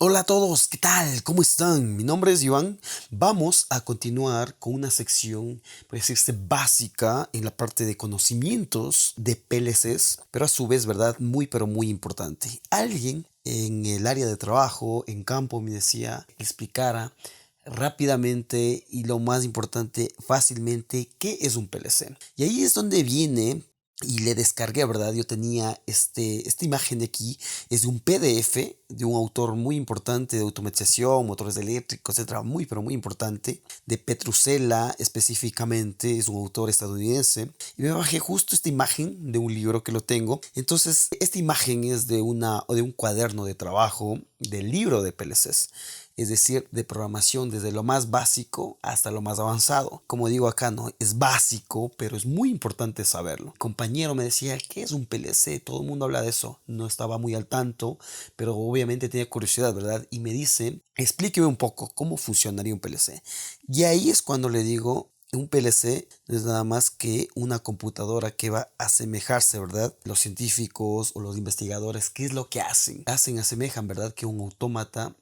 Hola a todos, ¿qué tal? ¿Cómo están? Mi nombre es Iván. Vamos a continuar con una sección, puede decirse básica en la parte de conocimientos de PLCs, pero a su vez, ¿verdad? Muy, pero muy importante. Alguien en el área de trabajo, en campo, me decía que explicara rápidamente y lo más importante, fácilmente, qué es un PLC. Y ahí es donde viene y le descargué, ¿verdad? Yo tenía esta imagen de aquí, es de un PDF de un autor muy importante de automatización, motores eléctricos, etcétera, muy, pero muy importante, de Petrusela específicamente, es un autor estadounidense, y me bajé justo esta imagen de un libro que lo tengo. Entonces, esta imagen es de un cuaderno de trabajo del libro de PLCs, es decir, de programación desde lo más básico hasta lo más avanzado. Como digo acá, no es básico, pero es muy importante saberlo. Mi compañero me decía, ¿qué es un PLC? Todo el mundo habla de eso. No estaba muy al tanto, pero obviamente tenía curiosidad, ¿verdad? Y me dice, explíqueme un poco cómo funcionaría un PLC. Y ahí es cuando le digo, un PLC no es nada más que una computadora que va a asemejarse, ¿verdad? Los científicos o los investigadores, ¿qué es lo que hacen? Asemejan, ¿verdad? Que un autómata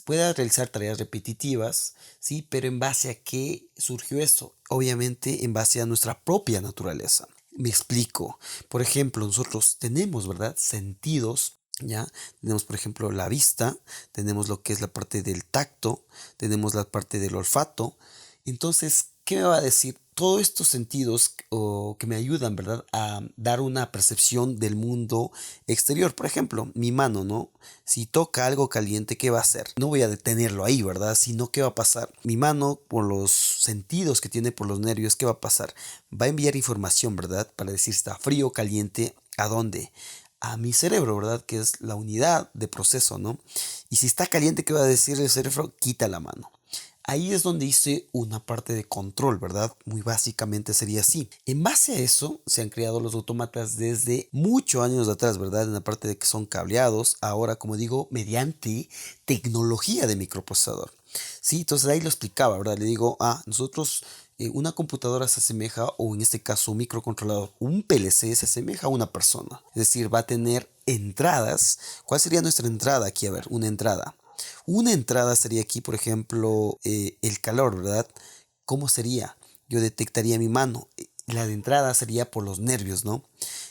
pueda realizar tareas repetitivas, ¿sí? Pero ¿en base a qué surgió eso? Obviamente en base a nuestra propia naturaleza. Me explico. Por ejemplo, nosotros tenemos, ¿verdad? Sentidos. ¿Ya? Tenemos, por ejemplo, la vista, tenemos lo que es la parte del tacto, tenemos la parte del olfato. Entonces, ¿qué me va a decir? Todos estos sentidos que me ayudan, ¿verdad? A dar una percepción del mundo exterior. Por ejemplo, mi mano, ¿no? Si toca algo caliente, ¿qué va a hacer? No voy a detenerlo ahí, ¿verdad? Sino, ¿qué va a pasar? Mi mano, por los sentidos que tiene por los nervios, ¿qué va a pasar? Va a enviar información, ¿verdad? Para decir está frío o caliente. ¿A dónde? A mi cerebro, ¿verdad? Que es la unidad de proceso, ¿no? Y si está caliente, ¿qué va a decir el cerebro? Quita la mano. Ahí es donde hice una parte de control, ¿verdad? Muy básicamente sería así. En base a eso se han creado los autómatas desde muchos años atrás, ¿verdad? En la parte de que son cableados, ahora como digo, mediante tecnología de microprocesador. Sí, entonces ahí lo explicaba, ¿verdad? Le digo, nosotros una computadora se asemeja, o en este caso un microcontrolador, un PLC se asemeja a una persona. Es decir, va a tener entradas. ¿Cuál sería nuestra entrada aquí? A ver, una entrada. Una entrada sería aquí, por ejemplo, el calor, ¿verdad? ¿Cómo sería? Yo detectaría mi mano. La de entrada sería por los nervios, ¿no?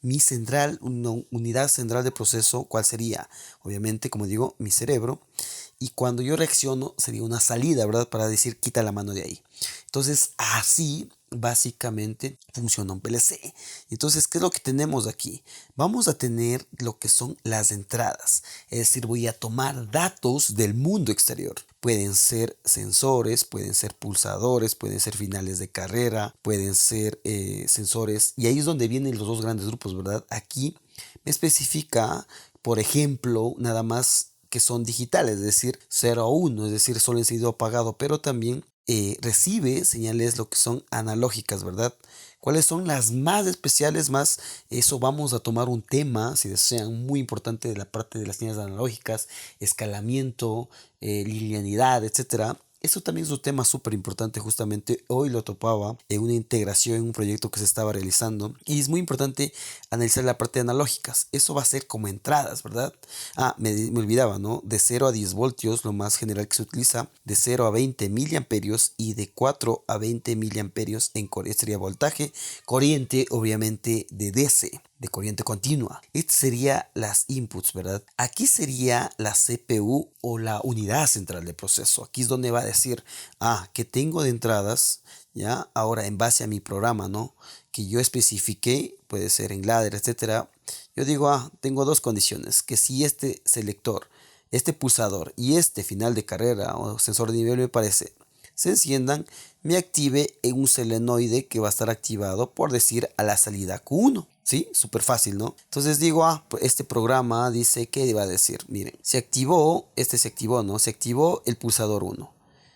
Mi central, una unidad central de proceso, ¿cuál sería? Obviamente, como digo, mi cerebro. Y cuando yo reacciono, sería una salida, ¿verdad? Para decir, quita la mano de ahí. Entonces, así básicamente funciona un PLC. Entonces, ¿qué es lo que tenemos aquí? Vamos a tener lo que son las entradas. Es decir, voy a tomar datos del mundo exterior. Pueden ser sensores, pueden ser pulsadores, pueden ser finales de carrera, pueden ser sensores. Y ahí es donde vienen los dos grandes grupos, ¿verdad? Aquí me especifica, por ejemplo, nada más que son digitales, es decir, 0 a 1, es decir, solo encendido o apagado, pero también recibe señales lo que son analógicas, ¿verdad? ¿Cuáles son las más especiales? Más eso vamos a tomar un tema, si desean, muy importante de la parte de las señales analógicas, escalamiento, linealidad, etcétera. Eso también es un tema súper importante, justamente hoy lo topaba en una integración en un proyecto que se estaba realizando y es muy importante analizar la parte de analógicas. Eso va a ser como entradas, ¿verdad? Me olvidaba, ¿no? De 0 a 10 voltios, lo más general que se utiliza, de 0 a 20 miliamperios y de 4 a 20 miliamperios en corriente sería voltaje, corriente obviamente de DC, de corriente continua. Estas serían las inputs, ¿verdad? Aquí sería la CPU o la unidad central de proceso. Aquí es donde va a decir, que tengo de entradas, ¿ya? Ahora en base a mi programa, ¿no? Que yo especifiqué, puede ser en ladder, etcétera. Yo digo, tengo dos condiciones, que si este selector, este pulsador y este final de carrera o sensor de nivel me parece, se enciendan, me active en un solenoide que va a estar activado, por decir, a la salida Q1. ¿Sí? Súper fácil, ¿no? Entonces digo, pues este programa dice que va a decir, miren, se activó, ¿no? Se activó el pulsador 1.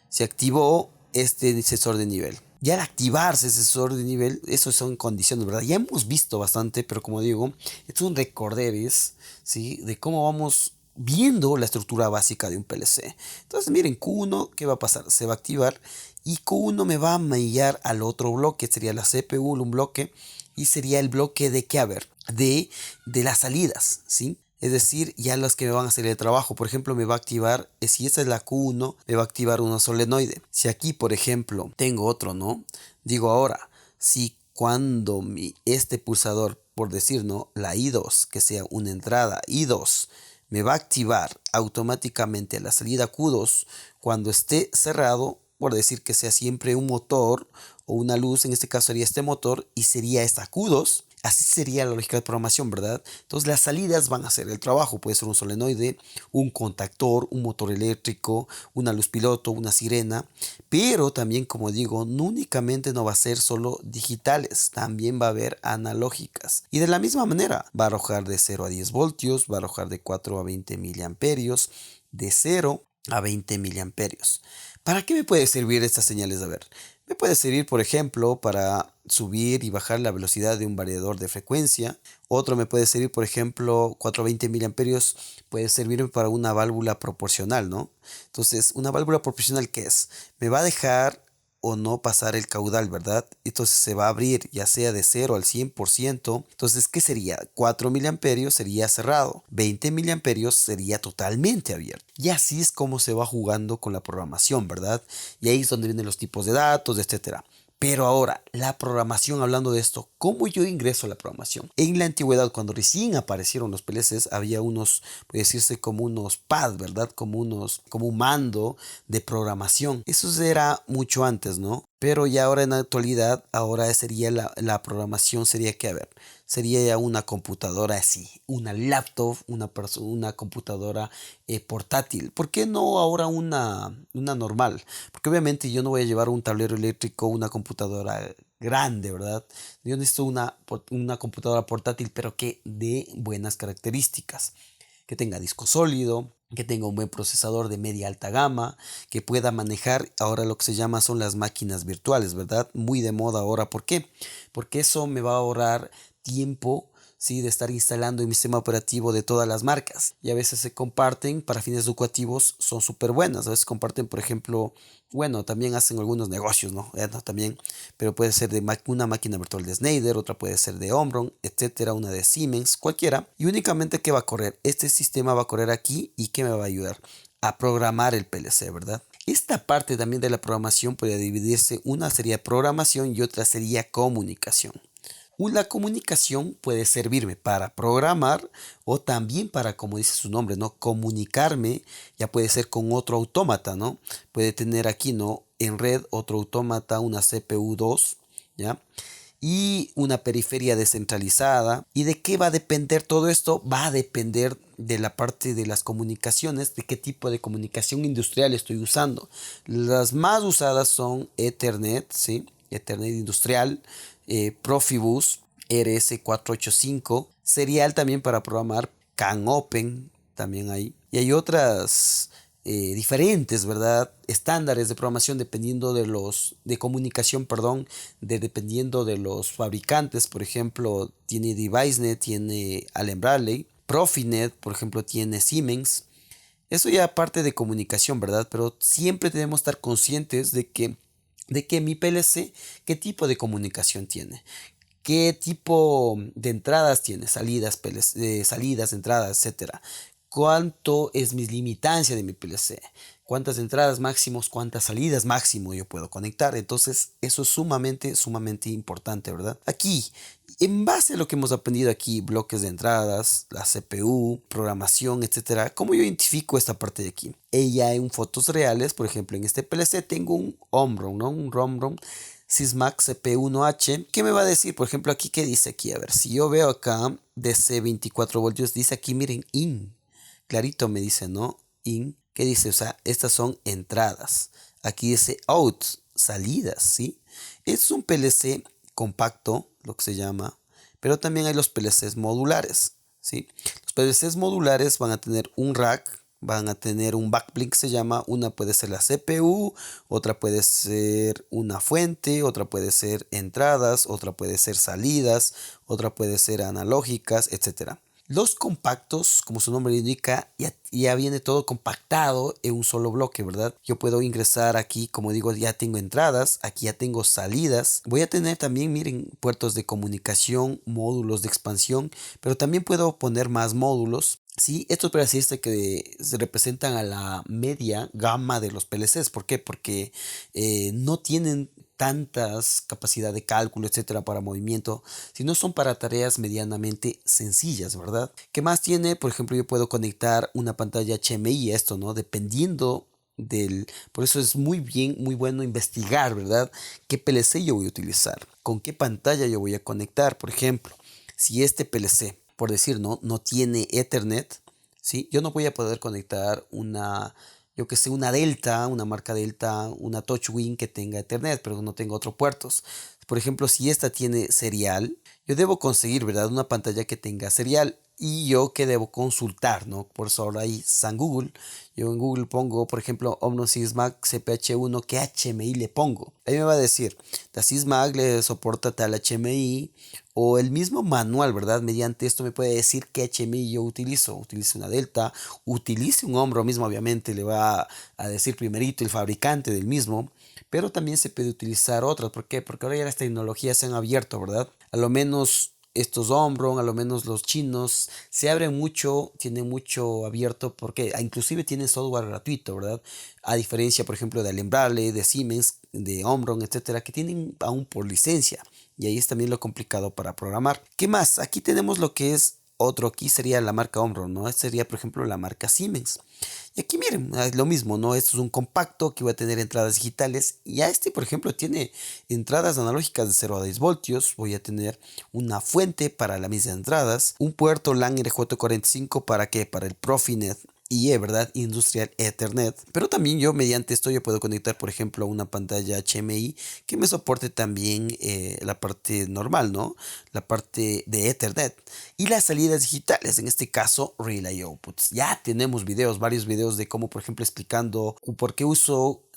Se activó este sensor de nivel. Ya al activarse ese sensor de nivel, eso son condiciones, ¿verdad? Ya hemos visto bastante, pero como digo, esto es un recorderis, ¿sí? De cómo vamos viendo la estructura básica de un PLC. Entonces, miren, Q1, ¿qué va a pasar? Se va a activar y Q1 me va a maillar al otro bloque, sería la CPU, un bloque, y sería el bloque de qué, a ver, de las salidas, ¿sí? Es decir, ya las que me van a hacer el trabajo. Por ejemplo, me va a activar, si esta es la Q1, me va a activar una solenoide. Si aquí, por ejemplo, tengo otro, ¿no? Digo ahora, si cuando este pulsador, por decir, ¿no? La I2, que sea una entrada I2, me va a activar automáticamente la salida Q2 cuando esté cerrado, por decir que sea siempre un motor o una luz, en este caso sería este motor y sería esta Q2. Así sería la lógica de programación, ¿verdad? Entonces las salidas van a hacer el trabajo. Puede ser un solenoide, un contactor, un motor eléctrico, una luz piloto, una sirena. Pero también, como digo, no únicamente no va a ser solo digitales, también va a haber analógicas. Y de la misma manera, va a arrojar de 0 a 10 voltios, va a arrojar de 4 a 20 miliamperios, de 0 a 20 miliamperios. ¿Para qué me puede servir estas señales? A ver, me puede servir, por ejemplo, para subir y bajar la velocidad de un variador de frecuencia. Otro me puede servir, por ejemplo, 420 miliamperios puede servirme para una válvula proporcional, ¿no? Entonces, una válvula proporcional, ¿qué es? Me va a dejar o no pasar el caudal, ¿verdad? Entonces se va a abrir ya sea de 0 al 100%. Entonces, ¿qué sería? 4 miliamperios sería cerrado. 20 miliamperios sería totalmente abierto. Y así es como se va jugando con la programación, ¿verdad? Y ahí es donde vienen los tipos de datos, etcétera. Pero ahora, la programación, hablando de esto, ¿cómo yo ingreso a la programación? En la antigüedad, cuando recién aparecieron los PLCs, había unos, puede decirse como unos pads, ¿verdad? Como un mando de programación. Eso era mucho antes, ¿no? Pero ya ahora en la actualidad, ahora sería la programación, sería que, a ver, sería ya una computadora así, una laptop, una computadora portátil. ¿Por qué no ahora una normal? Porque obviamente yo no voy a llevar un tablero eléctrico, una computadora grande, ¿verdad? Yo necesito una computadora portátil, pero que dé buenas características. Que tenga disco sólido, que tenga un buen procesador de media alta gama, que pueda manejar ahora lo que se llama son las máquinas virtuales, ¿verdad? Muy de moda ahora. ¿Por qué? Porque eso me va a ahorrar tiempo, ¿sí? De estar instalando en mi sistema operativo de todas las marcas. Y a veces se comparten para fines educativos, son súper buenas. A veces comparten, por ejemplo, bueno, también hacen algunos negocios, ¿no? También, pero puede ser de una máquina virtual de Schneider, otra puede ser de Omron, etcétera, una de Siemens, cualquiera. Y únicamente, ¿qué va a correr? Este sistema va a correr aquí y ¿qué me va a ayudar? A programar el PLC, ¿verdad? Esta parte también de la programación puede dividirse, una sería programación y otra sería comunicación. La comunicación puede servirme para programar o también para, como dice su nombre, ¿no? Comunicarme, ya puede ser con otro autómata, ¿no? Puede tener aquí, ¿no? En red otro autómata, una CPU 2, ¿ya? Y una periferia descentralizada. ¿Y de qué va a depender todo esto? Va a depender de la parte de las comunicaciones, de qué tipo de comunicación industrial estoy usando. Las más usadas son Ethernet, ¿sí? Ethernet industrial, Profibus, RS485, Serial también para programar, CAN Open también hay. Y hay otras diferentes, ¿verdad? Estándares de programación dependiendo de comunicación, perdón, dependiendo de los fabricantes. Por ejemplo, tiene DeviceNet, tiene Allen Bradley. Profinet, por ejemplo, tiene Siemens. Eso ya aparte de comunicación, ¿verdad? Pero siempre debemos estar conscientes de que mi PLC, qué tipo de comunicación tiene. ¿Qué tipo de entradas tiene? Salidas, entradas, etcétera. ¿Cuánto es mi limitancia de mi PLC? ¿Cuántas entradas máximos, cuántas salidas máximo yo puedo conectar? Entonces, eso es sumamente, sumamente importante, ¿verdad? Aquí, en base a lo que hemos aprendido aquí, bloques de entradas, la CPU, programación, etcétera, ¿cómo yo identifico esta parte de aquí? Ella en fotos reales, por ejemplo, en este PLC tengo un Omron, ¿no? Un Romron Sysmax CP1H. ¿Qué me va a decir? Por ejemplo, aquí, ¿qué dice aquí? A ver, si yo veo acá DC 24 voltios, dice aquí, miren, IN. Clarito me dice, ¿no? IN. ¿Qué dice? O sea, estas son entradas. Aquí dice out, salidas, ¿sí? Es un PLC compacto, lo que se llama, pero también hay los PLCs modulares, ¿sí? Los PLCs modulares van a tener un rack, van a tener un backplane que se llama, una puede ser la CPU, otra puede ser una fuente, otra puede ser entradas, otra puede ser salidas, otra puede ser analógicas, etcétera. Los compactos, como su nombre lo indica, ya viene todo compactado en un solo bloque, ¿verdad? Yo puedo ingresar aquí, como digo, ya tengo entradas, aquí ya tengo salidas. Voy a tener también, miren, puertos de comunicación, módulos de expansión, pero también puedo poner más módulos. Sí, estos PLCs que se representan a la media gama de los PLCs. ¿Por qué? Porque no tienen tantas capacidad de cálculo, etcétera, para movimiento, sino son para tareas medianamente sencillas, ¿verdad? ¿Qué más tiene? Por ejemplo, yo puedo conectar una pantalla HMI a esto, ¿no? Dependiendo por eso es muy bueno investigar, ¿verdad? ¿Qué PLC yo voy a utilizar? ¿Con qué pantalla yo voy a conectar? Por ejemplo, si este PLC, por decir, no tiene Ethernet, ¿sí? Yo no voy a poder conectar yo que sé, una Delta, una marca Delta, una Touchwing que tenga Ethernet, pero no tenga otros puertos. Por ejemplo, si esta tiene serial, yo debo conseguir, ¿verdad? Una pantalla que tenga serial. Y yo que debo consultar, ¿no? Por eso ahora ahí San Google. Yo en Google pongo, por ejemplo, Omron Sysmag CPH1, ¿qué HMI le pongo? Ahí me va a decir, la Sysmag le soporta tal HMI o el mismo manual, ¿verdad? Mediante esto me puede decir qué HMI yo utilizo. Utilice una Delta, utilice un Omron mismo, obviamente, le va a decir primerito el fabricante del mismo. Pero también se puede utilizar otras. ¿Por qué? Porque ahora ya las tecnologías se han abierto, ¿verdad? A lo menos estos Omron, a lo menos los chinos, se abren mucho, tienen mucho abierto porque inclusive tienen software gratuito, ¿verdad? A diferencia, por ejemplo, de Alembrale, de Siemens, de Omron, etcétera, que tienen aún por licencia. Y ahí es también lo complicado para programar. ¿Qué más? Aquí tenemos lo que es otro, aquí sería la marca Omron, ¿no? Este sería, por ejemplo, la marca Siemens. Y aquí miren, es lo mismo, ¿no? Esto es un compacto que va a tener entradas digitales. Y a este, por ejemplo, tiene entradas analógicas de 0 a 10 voltios. Voy a tener una fuente para la misma entradas. Un puerto LAN RJ45 para qué? Para el Profinet IE, ¿verdad? Industrial Ethernet. Pero también yo mediante esto yo puedo conectar, por ejemplo, una pantalla HMI que me soporte también la parte normal, ¿no? La parte de Ethernet. Y las salidas digitales, en este caso Relay Outputs. Ya tenemos varios videos de cómo, por ejemplo, explicando por qué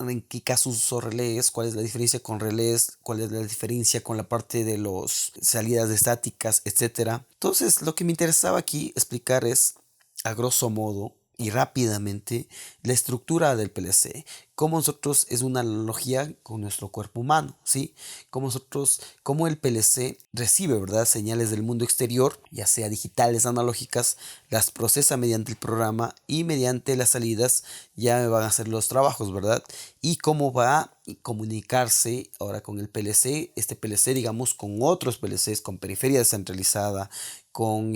en qué caso uso relés, cuál es la diferencia con relés, cuál es la diferencia con la parte de las salidas estáticas, etcétera. Entonces, lo que me interesaba aquí explicar es, a grosso modo, y rápidamente la estructura del PLC, como nosotros es una analogía con nuestro cuerpo humano, ¿sí? Como el PLC recibe, ¿verdad? Señales del mundo exterior, ya sea digitales, analógicas, las procesa mediante el programa y mediante las salidas ya me van a hacer los trabajos, ¿verdad? Y cómo va a comunicarse ahora con el PLC, este PLC, digamos, con otros PLCs, con periferia descentralizada, con,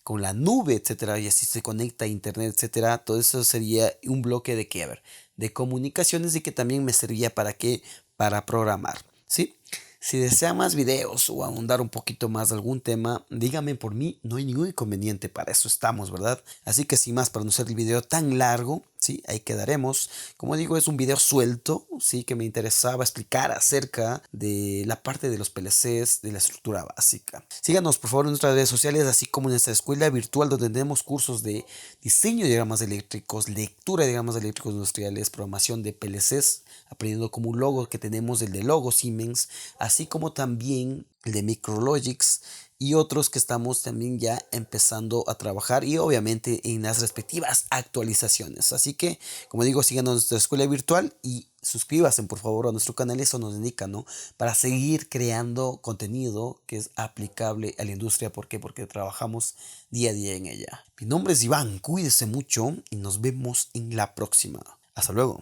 con la nube, etcétera, y así se conecta a internet, etcétera. Todo eso sería un bloque de qué, a ver, de comunicaciones y que también me servía para qué, para programar, ¿sí? Si desean más videos o ahondar un poquito más de algún tema, díganme por mí, no hay ningún inconveniente, para eso estamos, ¿verdad? Así que sin más, para no hacer el video tan largo, sí, ahí quedaremos. Como digo, es un video suelto, sí, que me interesaba explicar acerca de la parte de los PLCs, de la estructura básica. Síganos por favor en nuestras redes sociales, así como en nuestra escuela virtual donde tenemos cursos de diseño de diagramas eléctricos, lectura de diagramas eléctricos industriales, programación de PLCs, aprendiendo como un logo que tenemos el de logo Siemens, así como también el de Micrologics y otros que estamos también ya empezando a trabajar y obviamente en las respectivas actualizaciones. Así que, como digo, síganos en nuestra escuela virtual y suscríbanse por favor a nuestro canal, eso nos indica, ¿no? Para seguir creando contenido que es aplicable a la industria. ¿Por qué? Porque trabajamos día a día en ella. Mi nombre es Iván, cuídese mucho y nos vemos en la próxima. Hasta luego.